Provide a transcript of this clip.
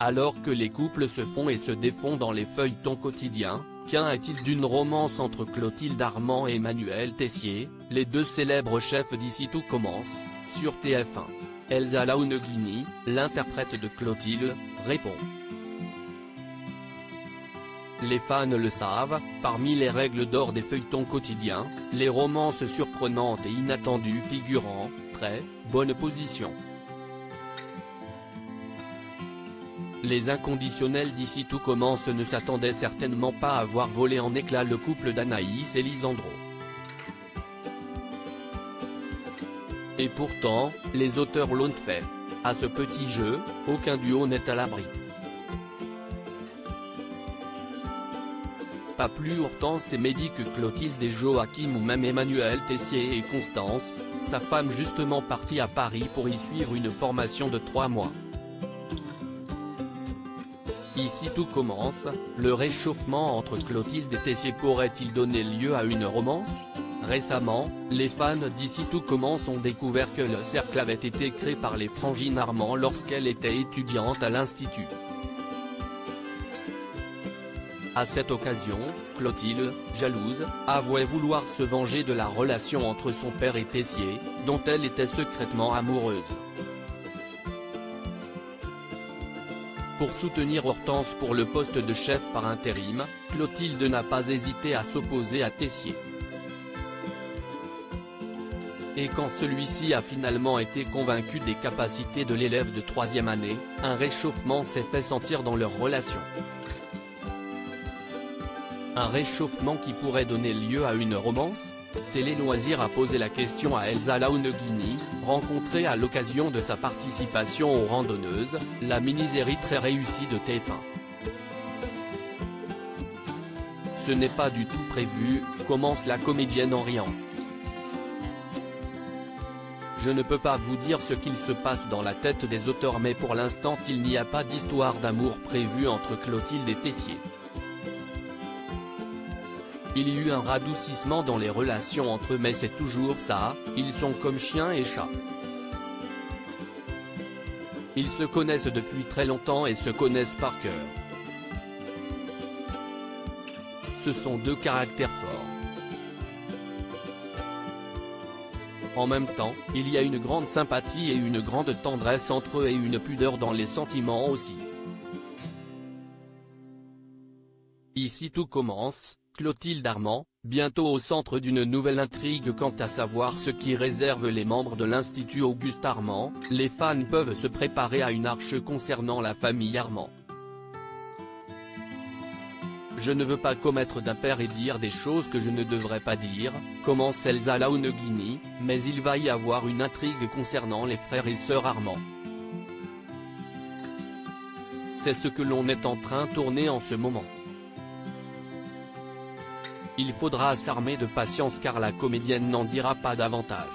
Alors que les couples se font et se défont dans les feuilletons quotidiens, qu'en est-il d'une romance entre Clotilde Armand et Emmanuel Tessier, les deux célèbres chefs d'Ici Tout Commence, sur TF1. Elsa Launeghini, l'interprète de Clotilde, répond. Les fans le savent, parmi les règles d'or des feuilletons quotidiens, les romances surprenantes et inattendues figurent en très bonne position. Les inconditionnels d'Ici Tout Commence ne s'attendaient certainement pas à voir voler en éclats le couple d'Anaïs et Lisandro. Et pourtant, les auteurs l'ont fait. À ce petit jeu, aucun duo n'est à l'abri. Pas plus Hortense et Mehdi que Clotilde et Joachim ou même Emmanuel Tessier et Constance, sa femme justement partie à Paris pour y suivre une formation de 3 mois. Ici Tout Commence, le réchauffement entre Clotilde et Tessier pourrait-il donner lieu à une romance ? Récemment, les fans d'Ici Tout Commence ont découvert que le cercle avait été créé par les frangines Armand lorsqu'elle était étudiante à l'Institut. À cette occasion, Clotilde, jalouse, avouait vouloir se venger de la relation entre son père et Tessier, dont elle était secrètement amoureuse. Pour soutenir Hortense pour le poste de chef par intérim, Clotilde n'a pas hésité à s'opposer à Tessier. Et quand celui-ci a finalement été convaincu des capacités de l'élève de 3e année, un réchauffement s'est fait sentir dans leur relation. Un réchauffement qui pourrait donner lieu à une romance ? Télé Loisirs a posé la question à Elsa Launeghini, rencontrée à l'occasion de sa participation aux Randonneuses, la mini-série très réussie de TF1. Ce n'est pas du tout prévu, commence la comédienne en riant. Je ne peux pas vous dire ce qu'il se passe dans la tête des auteurs mais pour l'instant il n'y a pas d'histoire d'amour prévue entre Clotilde et Tessier. Il y a eu un radoucissement dans les relations entre eux mais c'est toujours ça, ils sont comme chien et chat. Ils se connaissent depuis très longtemps et se connaissent par cœur. Ce sont deux caractères forts. En même temps, il y a une grande sympathie et une grande tendresse entre eux et une pudeur dans les sentiments aussi. Ici Tout Commence, Clotilde Armand, bientôt au centre d'une nouvelle intrigue quant à savoir ce qui réserve les membres de l'Institut Auguste Armand, les fans peuvent se préparer à une arche concernant la famille Armand. Je ne veux pas commettre d'impair et dire des choses que je ne devrais pas dire, commence Elsa Launeghini, mais il va y avoir une intrigue concernant les frères et sœurs Armand. C'est ce que l'on est en train de tourner en ce moment. Il faudra s'armer de patience car la comédienne n'en dira pas davantage.